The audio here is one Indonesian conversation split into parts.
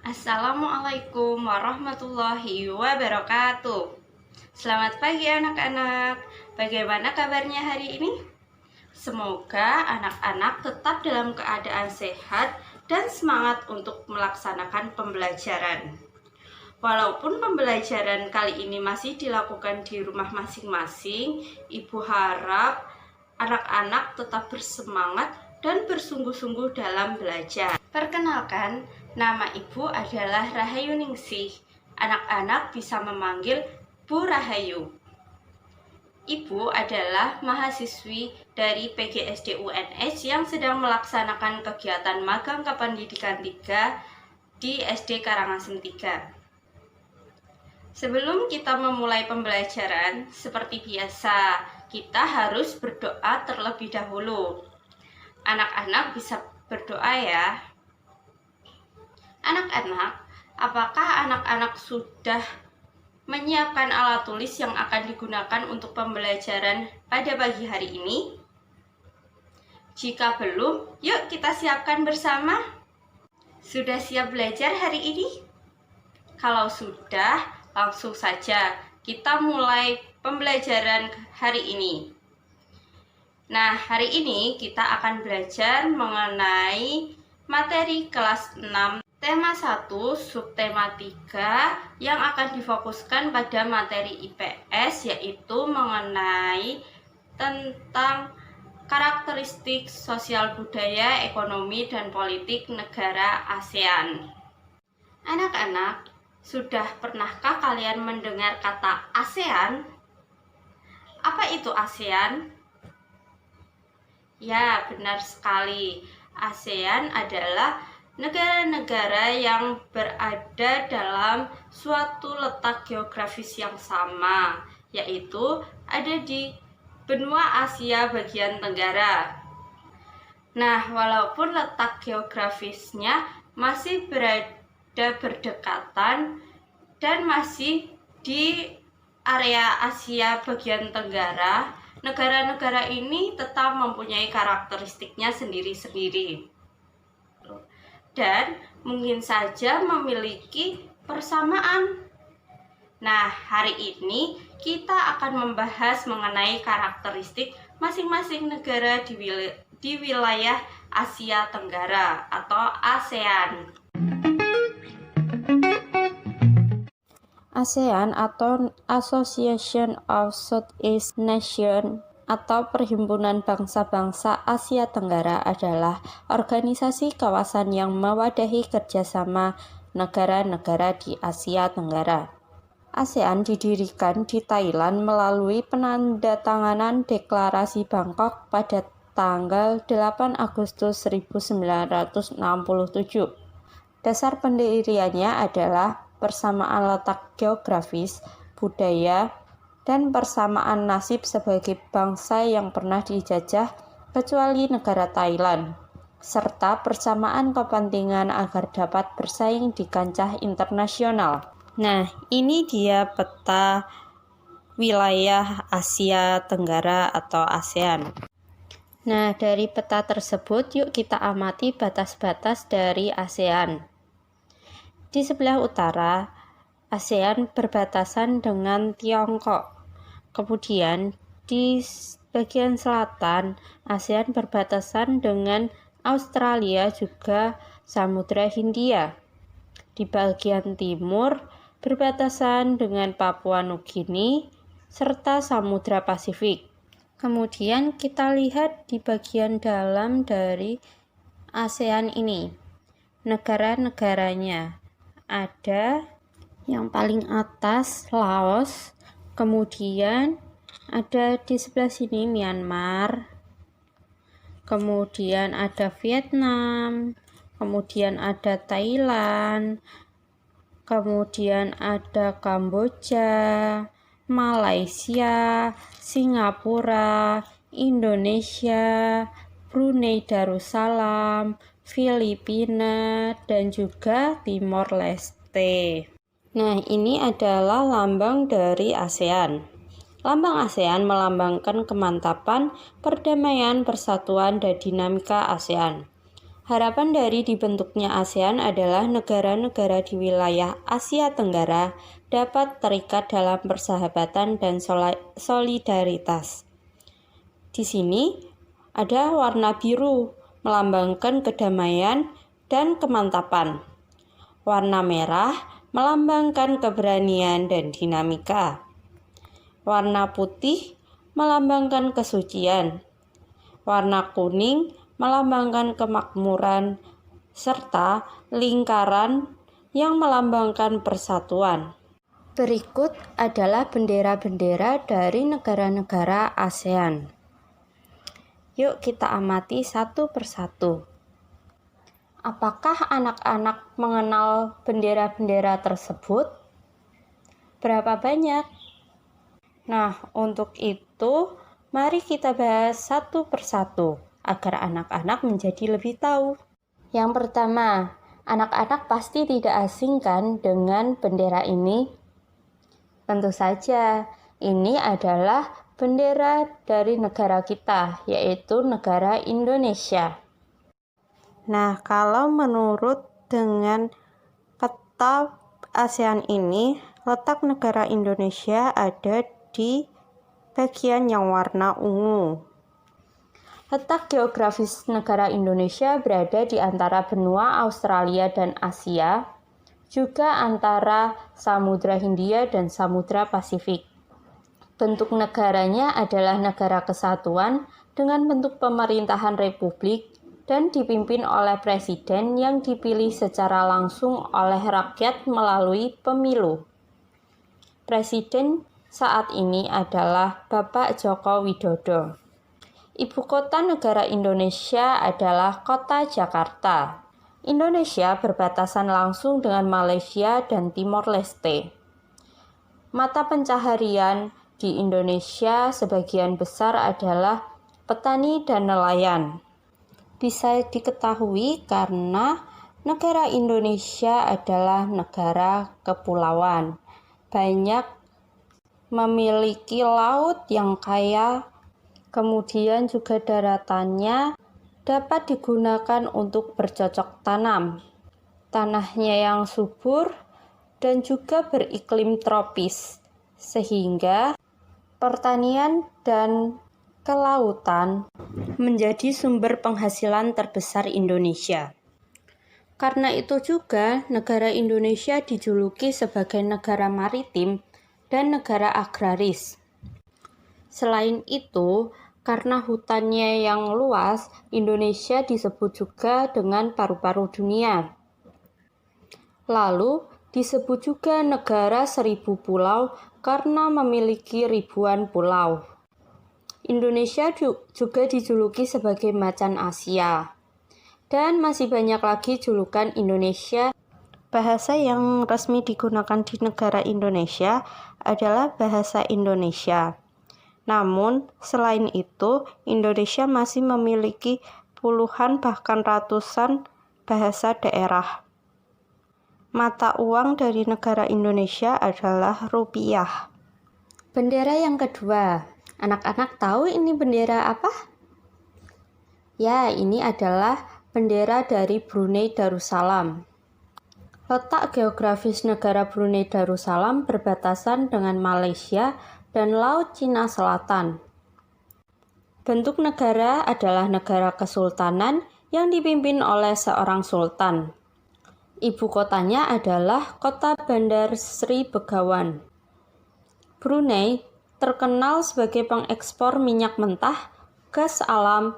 Assalamualaikum warahmatullahi wabarakatuh. Selamat pagi anak-anak. Bagaimana kabarnya hari ini? Semoga anak-anak tetap dalam keadaan sehat dan semangat untuk melaksanakan pembelajaran. Walaupun pembelajaran kali ini masih dilakukan di rumah masing-masing, Ibu harap anak-anak tetap bersemangat dan bersungguh-sungguh dalam belajar. Perkenalkan, nama Ibu adalah Rahayu Ningsih. Anak-anak bisa memanggil Bu Rahayu. Ibu adalah mahasiswi dari PGSD UNS yang sedang melaksanakan kegiatan magang kependidikan 3 di SD Karangasem 3. Sebelum kita memulai pembelajaran, seperti biasa, kita harus berdoa terlebih dahulu. Anak-anak bisa berdoa ya. Anak-anak, apakah anak-anak sudah menyiapkan alat tulis yang akan digunakan untuk pembelajaran pada pagi hari ini? Jika belum, yuk kita siapkan bersama. Sudah siap belajar hari ini? Kalau sudah, langsung saja kita mulai pembelajaran hari ini. Nah, hari ini kita akan belajar mengenai materi kelas 6, tema 1, subtema 3 yang akan difokuskan pada materi IPS, yaitu mengenai tentang karakteristik sosial budaya, ekonomi, dan politik negara ASEAN. Anak-anak, sudah pernahkah kalian mendengar kata ASEAN? Apa itu ASEAN? Ya, benar sekali. ASEAN adalah negara-negara yang berada dalam suatu letak geografis yang sama, yaitu ada di benua Asia bagian tenggara. Nah, walaupun letak geografisnya masih berada berdekatan dan masih di area Asia bagian tenggara, negara-negara ini tetap mempunyai karakteristiknya sendiri-sendiri dan mungkin saja memiliki persamaan. Nah, hari ini kita akan membahas mengenai karakteristik masing-masing negara di wilayah Asia Tenggara atau ASEAN. ASEAN atau Association of Southeast Nations atau Perhimpunan Bangsa-Bangsa Asia Tenggara adalah organisasi kawasan yang mewadahi kerjasama negara-negara di Asia Tenggara. ASEAN didirikan di Thailand melalui penandatanganan Deklarasi Bangkok pada tanggal 8 Agustus 1967. Dasar pendiriannya adalah persamaan letak geografis, budaya, dan persamaan nasib sebagai bangsa yang pernah dijajah kecuali negara Thailand, serta persamaan kepentingan agar dapat bersaing di kancah internasional. Nah, ini dia peta wilayah Asia Tenggara atau ASEAN. Nah, dari peta tersebut, yuk kita amati batas-batas dari ASEAN. Di sebelah utara, ASEAN berbatasan dengan Tiongkok. Kemudian, di bagian selatan, ASEAN berbatasan dengan Australia juga Samudra Hindia. Di bagian timur, berbatasan dengan Papua Nugini, serta Samudra Pasifik. Kemudian kita lihat di bagian dalam dari ASEAN ini, negara-negaranya. Ada yang paling atas Laos, kemudian ada di sebelah sini Myanmar, kemudian ada Vietnam, kemudian ada Thailand, kemudian ada Kamboja, Malaysia, Singapura, Indonesia, Brunei Darussalam, Filipina, dan juga Timor Leste. Nah, ini adalah lambang dari ASEAN. Lambang ASEAN melambangkan kemantapan, perdamaian, persatuan, dan dinamika ASEAN. Harapan dari dibentuknya ASEAN adalah negara-negara di wilayah Asia Tenggara dapat terikat dalam persahabatan dan solidaritas. Di sini ada warna biru melambangkan kedamaian dan kemantapan. Warna merah melambangkan keberanian dan dinamika. Warna putih melambangkan kesucian. Warna kuning melambangkan kemakmuran, serta lingkaran yang melambangkan persatuan. Berikut adalah bendera-bendera dari negara-negara ASEAN. Yuk kita amati satu persatu. Apakah anak-anak mengenal bendera-bendera tersebut? Berapa banyak? Nah, untuk itu, mari kita bahas satu persatu agar anak-anak menjadi lebih tahu. Yang pertama, anak-anak pasti tidak asing kan dengan bendera ini? Tentu saja, ini adalah bendera dari negara kita, yaitu negara Indonesia. Nah, kalau menurut dengan peta ASEAN ini, letak negara Indonesia ada di bagian yang warna ungu. Letak geografis negara Indonesia berada di antara benua Australia dan Asia, juga antara Samudra Hindia dan Samudra Pasifik. Bentuk negaranya adalah negara kesatuan dengan bentuk pemerintahan republik dan dipimpin oleh presiden yang dipilih secara langsung oleh rakyat melalui pemilu. Presiden saat ini adalah Bapak Joko Widodo. Ibu kota negara Indonesia adalah Kota Jakarta. Indonesia berbatasan langsung dengan Malaysia dan Timor Leste. Mata pencaharian di Indonesia sebagian besar adalah petani dan nelayan. Bisa diketahui karena negara Indonesia adalah negara kepulauan. Banyak memiliki laut yang kaya, kemudian juga daratannya dapat digunakan untuk bercocok tanam. Tanahnya yang subur dan juga beriklim tropis, sehingga pertanian dan kelautan menjadi sumber penghasilan terbesar Indonesia. Karena itu juga negara Indonesia dijuluki sebagai negara maritim dan negara agraris. Selain itu, karena hutannya yang luas, Indonesia disebut juga dengan paru-paru dunia. Lalu, disebut juga negara 1000 pulau karena memiliki ribuan pulau. Indonesia juga dijuluki sebagai macan Asia. Dan masih banyak lagi julukan Indonesia. Bahasa yang resmi digunakan di negara Indonesia adalah bahasa Indonesia. Namun, selain itu, Indonesia masih memiliki puluhan bahkan ratusan bahasa daerah. Mata uang dari negara Indonesia adalah rupiah. Bendera yang kedua, anak-anak tahu ini bendera apa? Ya, ini adalah bendera dari Brunei Darussalam. Letak geografis negara Brunei Darussalam berbatasan dengan Malaysia dan Laut Cina Selatan. Bentuk negara adalah negara kesultanan yang dipimpin oleh seorang sultan. Ibu kotanya adalah Kota Bandar Sri Begawan. Brunei terkenal sebagai pengekspor minyak mentah, gas alam,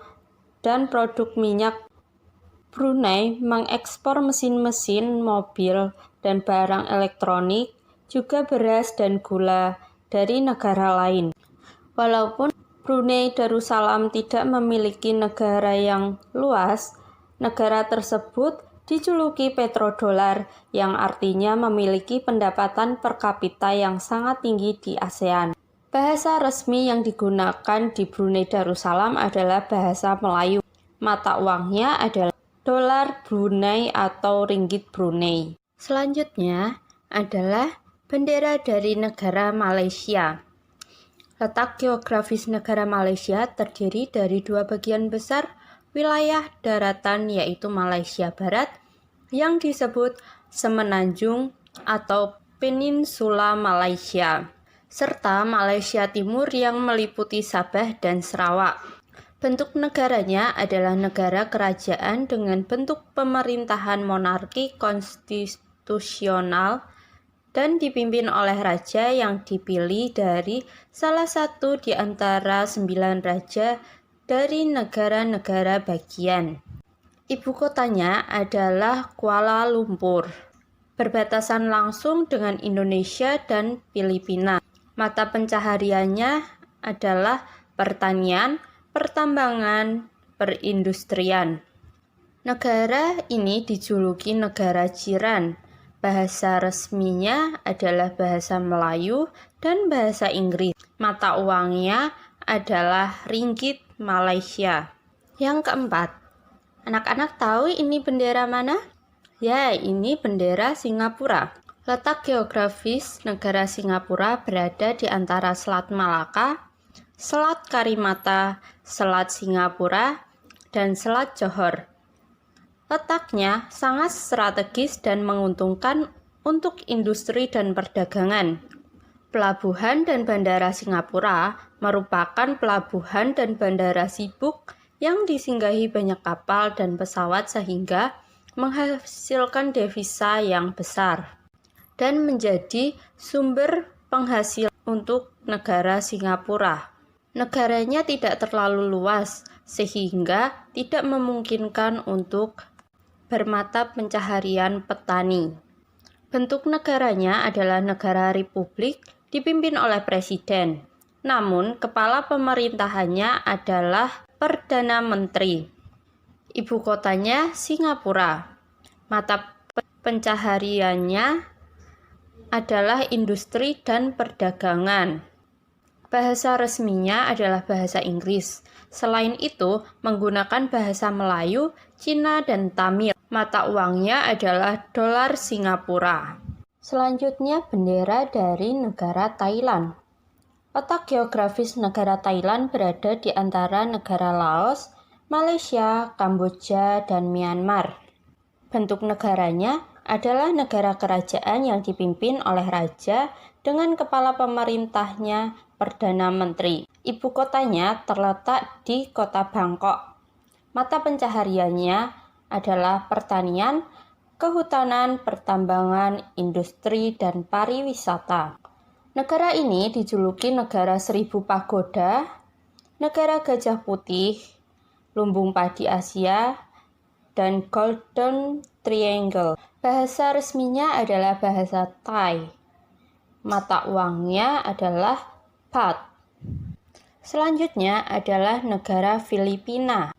dan produk minyak. Brunei mengekspor mesin-mesin mobil dan barang elektronik, juga beras dan gula dari negara lain. Walaupun Brunei Darussalam tidak memiliki negara yang luas, negara tersebut dijuluki petrodolar yang artinya memiliki pendapatan per kapita yang sangat tinggi di ASEAN. Bahasa resmi yang digunakan di Brunei Darussalam adalah bahasa Melayu. Mata uangnya adalah dolar Brunei atau ringgit Brunei. Selanjutnya adalah bendera dari negara Malaysia. Letak geografis negara Malaysia terdiri dari dua bagian besar wilayah daratan, yaitu Malaysia Barat yang disebut Semenanjung atau Peninsula Malaysia, serta Malaysia Timur yang meliputi Sabah dan Sarawak. Bentuk negaranya adalah negara kerajaan dengan bentuk pemerintahan monarki konstitusional dan dipimpin oleh raja yang dipilih dari salah satu di antara 9 raja dari negara-negara bagian. Ibu kotanya adalah Kuala Lumpur, berbatasan langsung dengan Indonesia dan Filipina. Mata pencahariannya adalah pertanian, pertambangan, perindustrian. Negara ini dijuluki negara jiran. Bahasa resminya adalah bahasa Melayu dan bahasa Inggris. Mata uangnya adalah ringgit Malaysia. Yang keempat, anak-anak tahu ini bendera mana? Ya, ini bendera Singapura. Letak geografis negara Singapura berada di antara Selat Malaka, Selat Karimata, Selat Singapura, dan Selat Johor. Letaknya sangat strategis dan menguntungkan untuk industri dan perdagangan. Pelabuhan dan Bandara Singapura merupakan pelabuhan dan bandara sibuk yang disinggahi banyak kapal dan pesawat sehingga menghasilkan devisa yang besar dan menjadi sumber penghasil untuk negara Singapura. Negaranya tidak terlalu luas sehingga tidak memungkinkan untuk bermata pencaharian petani. Bentuk negaranya adalah negara republik dipimpin oleh presiden. Namun, kepala pemerintahannya adalah Perdana Menteri. Ibu kotanya Singapura. Mata pencahariannya adalah industri dan perdagangan. Bahasa resminya adalah bahasa Inggris. Selain itu, menggunakan bahasa Melayu, Cina, dan Tamil. Mata uangnya adalah dolar Singapura. Selanjutnya, bendera dari negara Thailand. Letak geografis negara Thailand berada di antara negara Laos, Malaysia, Kamboja, dan Myanmar. Bentuk negaranya adalah negara kerajaan yang dipimpin oleh raja dengan kepala pemerintahnya Perdana Menteri. Ibu kotanya terletak di kota Bangkok. Mata pencahariannya adalah pertanian, kehutanan, pertambangan, industri, dan pariwisata. Negara ini dijuluki negara 1000 pagoda, negara gajah putih, lumbung padi Asia, dan Golden Triangle. Bahasa resminya adalah bahasa Thai. Mata uangnya adalah baht. Selanjutnya adalah negara Filipina.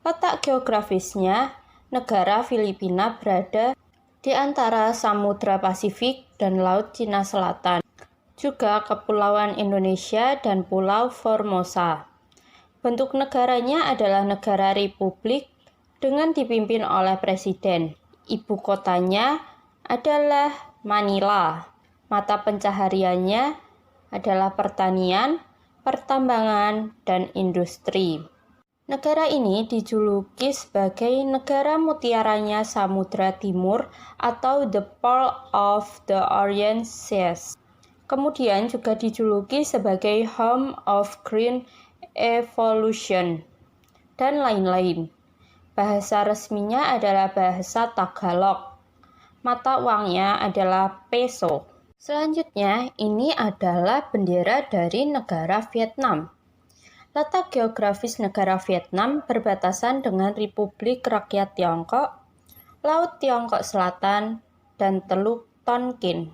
Letak geografisnya, negara Filipina berada di antara Samudra Pasifik dan Laut Cina Selatan, juga Kepulauan Indonesia dan Pulau Formosa. Bentuk negaranya adalah negara republik dengan dipimpin oleh presiden. Ibu kotanya adalah Manila. Mata pencahariannya adalah pertanian, pertambangan, dan industri. Negara ini dijuluki sebagai negara mutiaranya Samudra Timur atau the Pearl of the Orient Seas. Kemudian juga dijuluki sebagai Home of Green Evolution, dan lain-lain. Bahasa resminya adalah bahasa Tagalog. Mata uangnya adalah peso. Selanjutnya, ini adalah bendera dari negara Vietnam. Letak geografis negara Vietnam berbatasan dengan Republik Rakyat Tiongkok, Laut Tiongkok Selatan, dan Teluk Tonkin.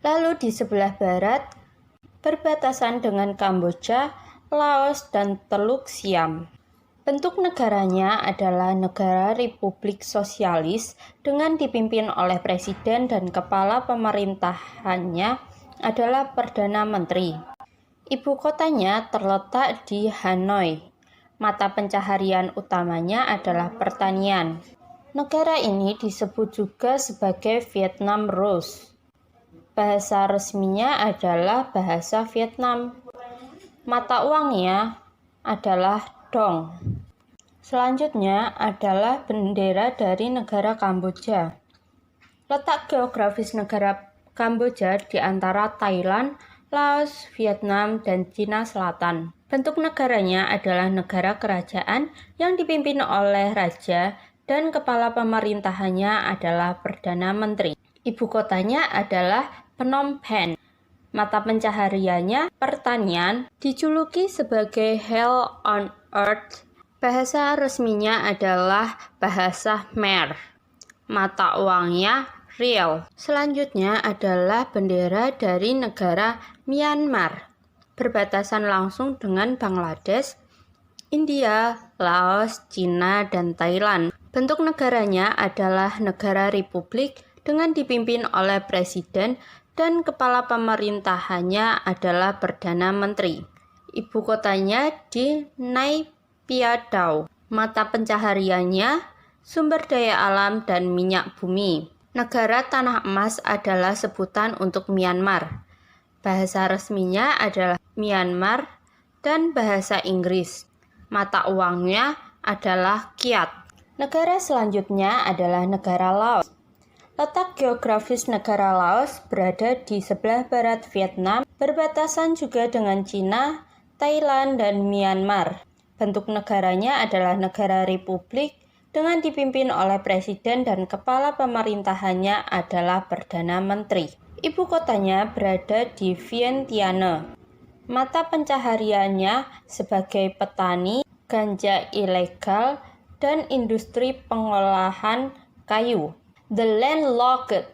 Lalu di sebelah barat, berbatasan dengan Kamboja, Laos, dan Teluk Siam. Bentuk negaranya adalah negara Republik Sosialis dengan dipimpin oleh presiden dan kepala pemerintahannya adalah Perdana Menteri. Ibu kotanya terletak di Hanoi. Mata pencaharian utamanya adalah pertanian. Negara ini disebut juga sebagai Vietnam Rose. Bahasa resminya adalah bahasa Vietnam. Mata uangnya adalah dong. Selanjutnya adalah bendera dari negara Kamboja. Letak geografis negara Kamboja di antara Thailand, Laos, Vietnam, dan Cina Selatan. Bentuk negaranya adalah negara kerajaan yang dipimpin oleh raja dan kepala pemerintahannya adalah Perdana Menteri. Ibu kotanya adalah Phnom Penh. Mata pencahariannya pertanian, dijuluki sebagai Hell on Earth. Bahasa resminya adalah bahasa Khmer. Mata uangnya riel. Selanjutnya adalah bendera dari negara Myanmar, berbatasan langsung dengan Bangladesh, India, Laos, Cina, dan Thailand. Bentuk negaranya adalah negara republik dengan dipimpin oleh presiden dan kepala pemerintahannya adalah Perdana Menteri. Ibu kotanya di Naypyidaw. Mata pencahariannya sumber daya alam dan minyak bumi. Negara tanah emas adalah sebutan untuk Myanmar. Bahasa resminya adalah Myanmar dan bahasa Inggris. Mata uangnya adalah kyat. Negara selanjutnya adalah negara Laos. Letak geografis negara Laos berada di sebelah barat Vietnam, berbatasan juga dengan Cina, Thailand, dan Myanmar. Bentuk negaranya adalah negara republik dengan dipimpin oleh presiden dan kepala pemerintahannya adalah Perdana Menteri. Ibu kotanya berada di Vientiane. Mata pencahariannya sebagai petani, ganja ilegal, dan industri pengolahan kayu. The landlocked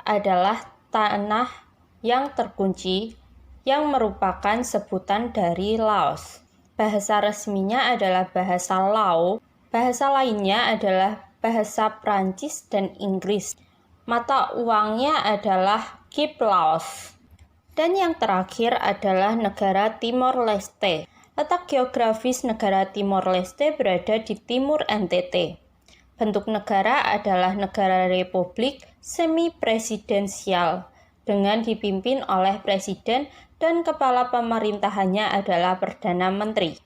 adalah tanah yang terkunci yang merupakan sebutan dari Laos. Bahasa resminya adalah bahasa Lao. Bahasa lainnya adalah bahasa Prancis dan Inggris. Mata uangnya adalah Kip Laos. Dan yang terakhir adalah negara Timor Leste. Letak geografis negara Timor Leste berada di timur NTT. Bentuk negara adalah negara republik semi-presidensial dengan dipimpin oleh presiden dan kepala pemerintahannya adalah Perdana Menteri.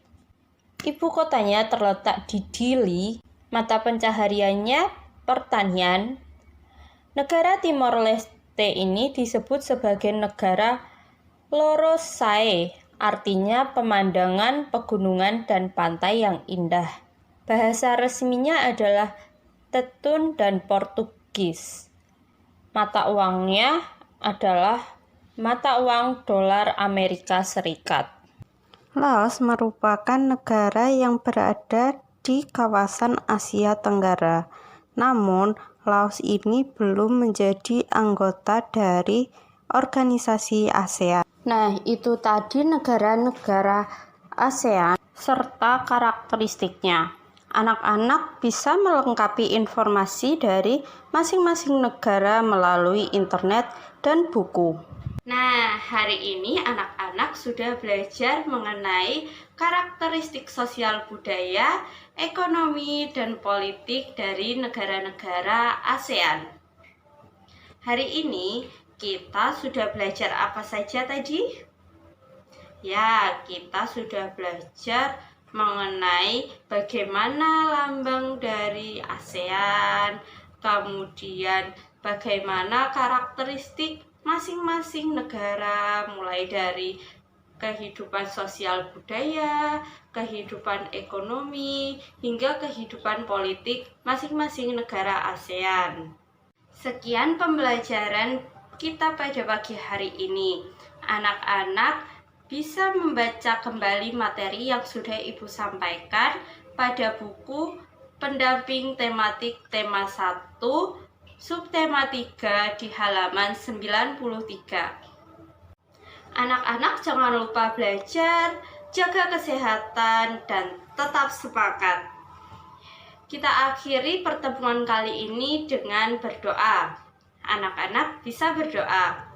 Ibu kotanya terletak di Dili. Mata pencahariannya pertanian. Negara Timor Leste ini disebut sebagai negara Lorosae, artinya pemandangan pegunungan dan pantai yang indah. Bahasa resminya adalah Tetun dan Portugis. Mata uangnya adalah mata uang dolar Amerika Serikat. Laos merupakan negara yang berada di kawasan Asia Tenggara. Namun, Laos ini belum menjadi anggota dari organisasi ASEAN. Nah, itu tadi negara-negara ASEAN serta karakteristiknya. Anak-anak bisa melengkapi informasi dari masing-masing negara melalui internet dan buku. Nah, hari ini anak-anak sudah belajar mengenai karakteristik sosial budaya, ekonomi, dan politik dari negara-negara ASEAN. Hari ini kita sudah belajar apa saja tadi? Ya, kita sudah belajar mengenai bagaimana lambang dari ASEAN, kemudian bagaimana karakteristik masing-masing negara, mulai dari kehidupan sosial budaya, kehidupan ekonomi, hingga kehidupan politik masing-masing negara ASEAN. Sekian pembelajaran kita pada pagi hari ini. Anak-anak bisa membaca kembali materi yang sudah Ibu sampaikan pada buku pendamping tematik tema 1, subtema 3 di halaman 93. Anak-anak jangan lupa belajar, jaga kesehatan, dan tetap semangat. Kita akhiri pertemuan kali ini dengan berdoa. Anak-anak bisa berdoa.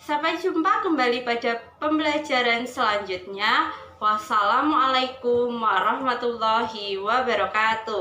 Sampai jumpa kembali pada pembelajaran selanjutnya. Wassalamualaikum warahmatullahi wabarakatuh.